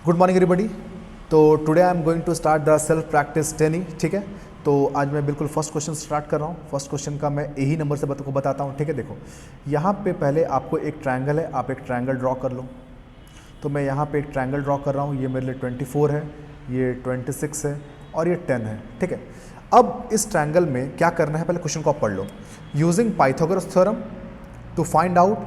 Good morning everybody. तो today I am going to start the self practice training. ठीक है, तो आज मैं बिल्कुल फर्स्ट क्वेश्चन स्टार्ट कर रहा हूँ। फर्स्ट क्वेश्चन का मैं यही नंबर से को बताता हूँ। ठीक है, देखो यहाँ पे पहले आपको एक ट्रायंगल है, आप एक ट्रायंगल ड्रॉ कर लो। तो मैं यहाँ पे एक ट्रायंगल ड्रॉ कर रहा हूँ। ये मेरे लिए 24 है, ये 26 है और ये 10 है। ठीक है, अब इस ट्रायंगल में क्या करना है, पहले क्वेश्चन को आप पढ़ लो। Using Pythagoras theorem to find out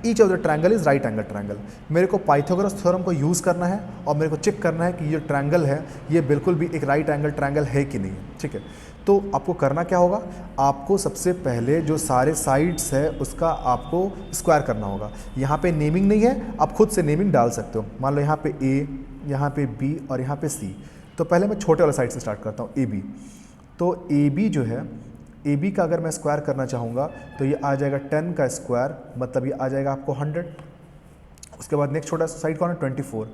each of the triangle is right angle triangle. मेरे को पाइथागोरस थ्योरम को यूज़ करना है और मेरे को चेक करना है कि ये ट्रायंगल है ये बिल्कुल भी एक राइट एंगल ट्रायंगल है कि नहीं। ठीक है, तो आपको करना क्या होगा, आपको सबसे पहले जो सारे साइड्स है उसका आपको स्क्वायर करना होगा। यहाँ पे नेमिंग नहीं है, आप खुद से नेमिंग डाल सकते हो। मान लो यहाँ पे ए, यहाँ पे बी और यहाँ पे सी। तो पहले मैं छोटे वाले साइड से स्टार्ट करता हूँ, ए बी। तो ए बी जो है, ए बी का अगर मैं स्क्वायर करना चाहूँगा तो ये आ जाएगा 10 का स्क्वायर, मतलब ये आ जाएगा आपको 100। उसके बाद नेक्स्ट छोटा साइड कौन है, 24।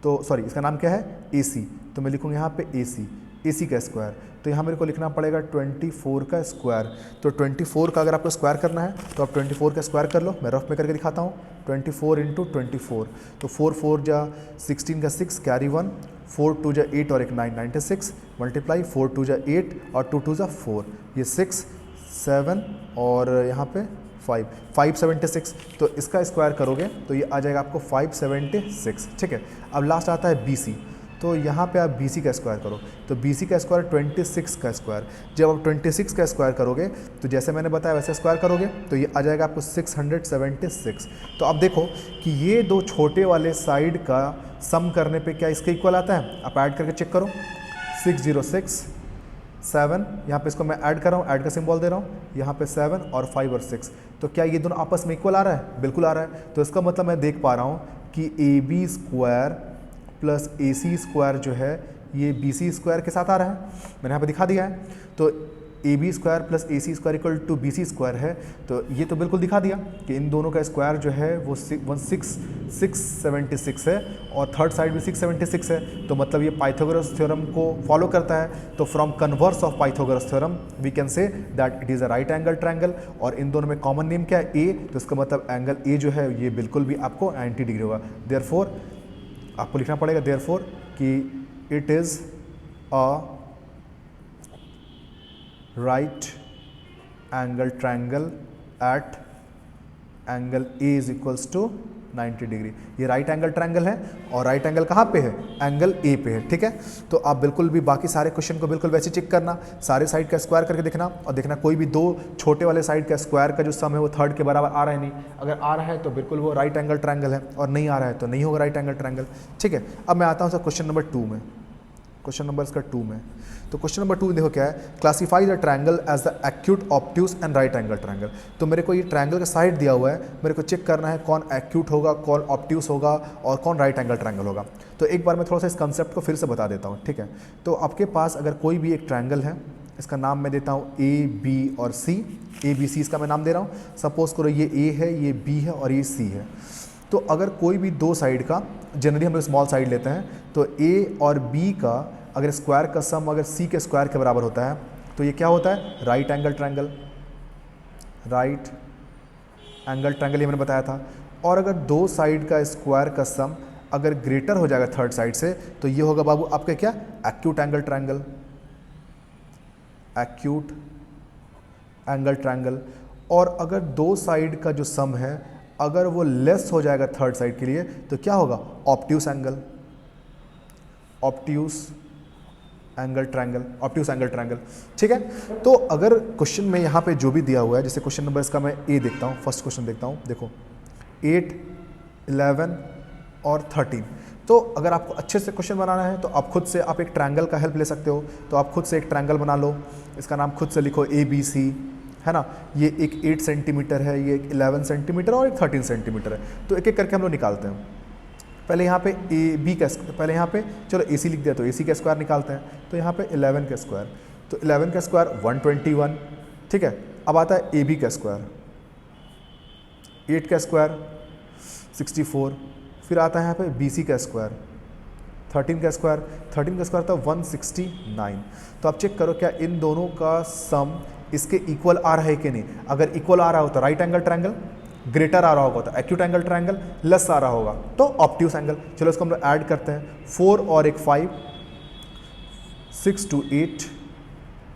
तो सॉरी, इसका नाम क्या है, ए सी। तो मैं लिखूँगा यहाँ पे ए सी, ए सी का स्क्वायर। तो यहाँ मेरे को लिखना पड़ेगा 24 का स्क्वायर। तो 24 का अगर आपको स्क्वायर करना है तो आप 24 का स्क्वायर कर लो। मैं रफ में करके दिखाता हूँ। 24 इंटू 24, तो 4 4 जा 16 का 6 कैरी 1, 4 2 जा 8 और एक 9 96 मल्टीप्लाई 4 2 जा 8 और 2 2 जा 4, ये 6 7 और यहाँ पे 5 576। तो इसका स्क्वायर करोगे तो ये आ जाएगा आपको 576। ठीक है, अब लास्ट आता है बी सी। तो यहाँ पे आप बी सी का स्क्वायर करो। तो बी सी का स्क्वायर 26 का स्क्वायर। जब आप 26 का स्क्वायर करोगे तो जैसे मैंने बताया वैसे स्क्वायर करोगे तो ये आ जाएगा आपको 676। तो अब देखो कि ये दो छोटे वाले साइड का सम करने पे क्या इसके इक्वल आता है। आप ऐड करके चेक करो, 606 7, यहाँ पे इसको मैं ऐड कर रहा हूँ, ऐड का सिंबल दे रहा हूँ, यहाँ पे 7 और 5 और 6। तो क्या ये दोनों आपस में इक्वल आ रहा है, बिल्कुल आ रहा है। तो इसका मतलब मैं देख पा रहा हूँ कि A B square plus A C square जो है ये बी सी स्क्वायर के साथ आ रहा है। मैंने यहाँ पे दिखा दिया है। तो A B square plus A C square equal to B C square है। तो ये तो बिल्कुल दिखा दिया कि इन दोनों का स्क्वायर जो है वो 676 है और थर्ड साइड भी 676 है। तो मतलब ये पाइथागोरस थ्योरम को फॉलो करता है। तो from converse of Pythagoras theorem we can say that it is a right angle triangle. और इन दोनों में कॉमन नेम क्या है, ए। तो इसका मतलब एंगल ए जो है ये बिल्कुल भी आपको 90 डिग्री होगा। देयरफॉर आपको लिखना पड़ेगा देयरफॉर कि it is a right angle triangle at angle A is equals to 90 डिग्री। ये राइट एंगल ट्रायंगल है और राइट एंगल कहाँ पे है, एंगल ए पे है। ठीक है, तो आप बिल्कुल भी बाकी सारे क्वेश्चन को बिल्कुल वैसे चेक करना, सारे साइड का स्क्वायर करके देखना और देखना कोई भी दो छोटे वाले साइड का स्क्वायर का जो सम है वो थर्ड के बराबर आ रहा है नहीं। अगर आ रहा है तो बिल्कुल वो राइट एंगल ट्रायंगल है और नहीं आ रहा है तो नहीं होगा राइट एंगल ट्रायंगल। ठीक है, अब मैं आता हूँ सर क्वेश्चन नंबर 2 में। क्वेश्चन नंबर इसका 2 में, तो क्वेश्चन नंबर 2 देखो क्या है, classify the triangle as the acute, obtuse and right angle triangle. तो मेरे को ये ट्रायंगल का साइड दिया हुआ है, मेरे को चेक करना है कौन एक्यूट होगा, कौन ऑब्ट्यूस होगा और कौन राइट एंगल ट्रायंगल होगा। तो एक बार मैं थोड़ा सा इस कंसेप्ट को फिर से बता देता हूँ। ठीक है, तो आपके पास अगर कोई भी एक ट्रायंगल है, इसका नाम मैं देता हूँ ए बी और सी। ए बी सी इसका मैं नाम दे रहा हूँ। सपोज करो ये ए है, ये बी है और ये सी है। तो अगर कोई भी दो साइड का, जनरली हम लोग स्मॉल साइड लेते हैं, तो ए और बी का अगर स्क्वायर का सम अगर सी के स्क्वायर के बराबर होता है तो ये क्या होता है, right angle triangle. Right angle triangle ये मैंने बताया था। और अगर दो साइड का स्क्वायर का सम अगर ग्रेटर हो जाएगा थर्ड साइड से तो ये होगा बाबू आपका क्या, acute angle triangle. Acute angle triangle. और अगर दो साइड का जो सम है अगर वो लेस हो जाएगा थर्ड साइड के लिए तो क्या होगा, obtuse angle. Obtuse angle triangle, obtuse angle triangle. ठीक है, तो अगर क्वेश्चन में यहाँ पे जो भी दिया हुआ है, जैसे क्वेश्चन नंबर इसका मैं ए देखता हूँ, फर्स्ट क्वेश्चन देखता हूँ। देखो 8 11 और 13। तो अगर आपको अच्छे से क्वेश्चन बनाना है तो आप खुद से आप एक ट्रायंगल का हेल्प ले सकते हो। तो आप खुद से एक ट्रायंगल बना लो, इसका नाम खुद से लिखो ए बी सी, है ना। ये एक 8 सेंटीमीटर है, ये एक 11 सेंटीमीटर और एक 13 सेंटीमीटर है। तो एक एक करके हम लोग निकालते हैं। पहले यहाँ पे ए बी का, पहले यहाँ पे चलो ए सी लिख दिया तो ए सी का स्क्वायर निकालते हैं। तो यहाँ पे 11 का स्क्वायर, तो 11 का स्क्वायर 121। ठीक है, अब आता है ए बी का स्क्वायर, 8 का स्क्वायर 64। फिर आता है यहाँ पे बी सी का स्क्वायर, 13 का स्क्वायर, 13 का स्क्वायर था 169। तो आप चेक करो क्या इन दोनों का सम इसके इक्वल आ रहा है कि नहीं। अगर इक्वल आ रहा हो तो राइट एंगल ट्रायंगल, ग्रेटर आ रहा होगा तो एक्यूट एंगल ट्रायंगल, लेस आ रहा होगा तो ऑब्ट्यूस एंगल। चलो इसको हम लोग ऐड करते हैं, 4 और एक 5, 6 to 8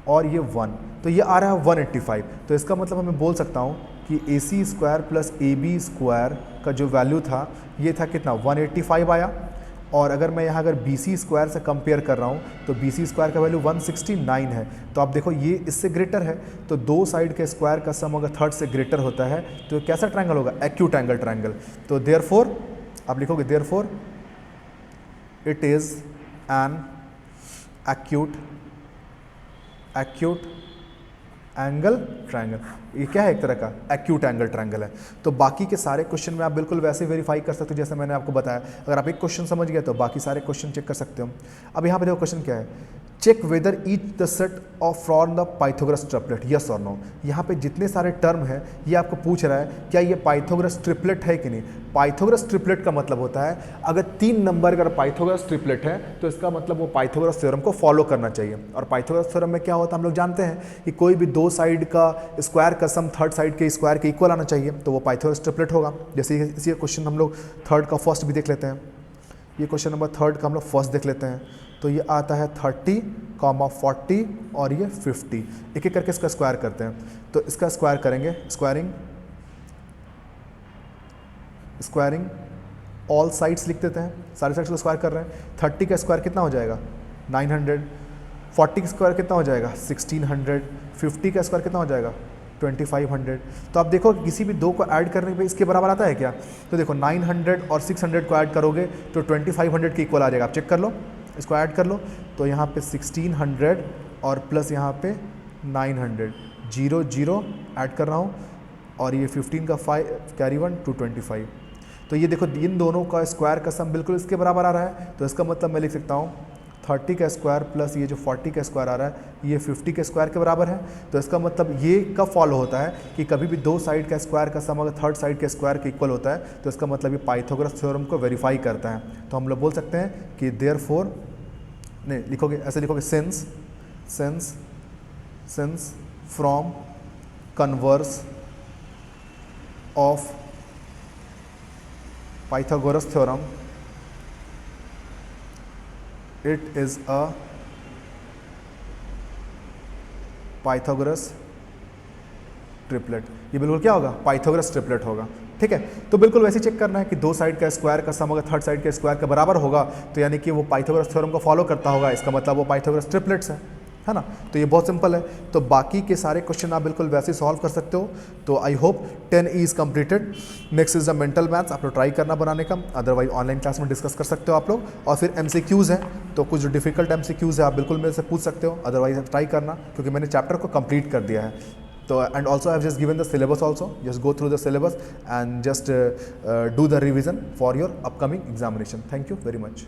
और ये 1, तो ये आ रहा है 185। तो इसका मतलब मैं बोल सकता हूँ कि AC² प्लस AB² का जो वैल्यू था ये था कितना, 185 आया। और अगर मैं यहाँ अगर BC² से कंपेयर कर रहा हूँ तो BC² का वैल्यू 169 है। तो आप देखो ये इससे ग्रेटर है, तो दो साइड के स्क्वायर का सम अगर थर्ड से ग्रेटर होता है तो कैसा ट्रायंगल होगा, एक्यूट एंगल ट्रायंगल। तो देयरफॉर आप लिखोगे therefore it is an acute angle triangle. ये क्या है, एक तरह का एक्यूट एंगल ट्रायंगल है। तो बाकी के सारे क्वेश्चन में आप बिल्कुल वैसे वेरीफाई कर सकते हो जैसे मैंने आपको बताया। अगर आप एक क्वेश्चन समझ गए तो बाकी सारे क्वेश्चन चेक कर सकते हो। अब यहाँ पे देखो क्वेश्चन क्या है, check whether each the set of from the Pythagoras triplet, yes और नो। यहाँ पे जितने सारे टर्म है ये आपको पूछ रहा है क्या ये पाइथागोरस ट्रिपलेट है कि नहीं। पाइथागोरस ट्रिपलेट का मतलब होता है अगर 3 नंबर अगर पाइथागोरस ट्रिपलेट है तो इसका मतलब वो पाइथागोरस थ्योरम को फॉलो करना चाहिए। और पाइथागोरस थ्योरम में क्या होता है हम लोग जानते हैं कि कोई भी दो साइड का स्क्वायर का सम थर्ड साइड के स्क्वायर के इक्वल आना चाहिए, तो वो पाइथागोरस ट्रिपलेट होगा। जैसे इसी क्वेश्चन हम लोग थर्ड का फर्स्ट भी देख लेते हैं। ये क्वेश्चन नंबर थर्ड का हम लोग फर्स्ट देख लेते हैं। तो ये आता है 30, 40 और ये 50। एक एक करके इसका स्क्वायर करते हैं। तो इसका स्क्वायर करेंगे, स्क्वायरिंग ऑल साइड्स लिख देते हैं, सारे साइड्स को स्क्वायर कर रहे हैं। 30 का स्क्वायर कितना हो जाएगा 900, 40 का स्क्वायर कितना हो जाएगा 1600, 50 का स्क्वायर कितना हो जाएगा 2500। तो आप देखो किसी भी दो को ऐड करने पे इसके बराबर आता है क्या। तो देखो 900 और 600 को ऐड करोगे तो 2500 के इक्वल आ जाएगा। आप चेक कर लो, इसको ऐड कर लो। तो यहाँ पे 1600 और प्लस यहाँ पे 900, 0 0 ऐड कर रहा हूँ और ये 15 का 5 कैरी 1 225। तो ये देखो इन दोनों का स्क्वायर का सम बिल्कुल इसके बराबर आ रहा है। तो इसका मतलब मैं लिख सकता हूँ 30 का स्क्वायर प्लस ये जो 40 का स्क्वायर आ रहा है ये 50 के स्क्वायर के बराबर है। तो इसका मतलब ये कब फॉलो होता है कि कभी भी दो साइड का स्क्वायर का सम अगर थर्ड साइड के स्क्वायर के इक्वल होता है तो इसका मतलब ये पाइथागोरस थ्योरम को वेरीफाई करता है। तो हम लोग बोल सकते हैं कि देयरफॉर, नहीं लिखोगे ऐसे लिखोगे, since from converse of Pythagoras theorem it is a Pythagoras triplet. ये बिल्कुल क्या होगा, पाइथागोरस ट्रिपलेट होगा। ठीक है, तो बिल्कुल वैसे चेक करना है कि दो साइड का स्क्वायर का सम अगर थर्ड साइड के स्क्वायर के बराबर होगा तो यानी कि वो पाइथागोरस थ्योरम को फॉलो करता होगा, इसका मतलब वो पाइथागोरस ट्रिपलेट्स है ना। तो ये बहुत सिंपल है। तो बाकी के सारे क्वेश्चन आप बिल्कुल वैसे सॉल्व कर सकते हो। तो I hope 10E is completed. Next is the mental maths, आप लोग ट्राई करना बनाने का, अदरवाइज ऑनलाइन क्लास में डिस्कस कर सकते हो आप लोग। और फिर MCQs हैं, तो कुछ जो डिफिकल्ट MCQs है आप बिल्कुल मेरे से पूछ सकते हो, अदरवाइज ट्राई करना क्योंकि मैंने चैप्टर को कंप्लीट कर दिया है। तो and also I have just given the syllabus also, just go through the syllabus and just do the revision for your upcoming examination. Thank you very much.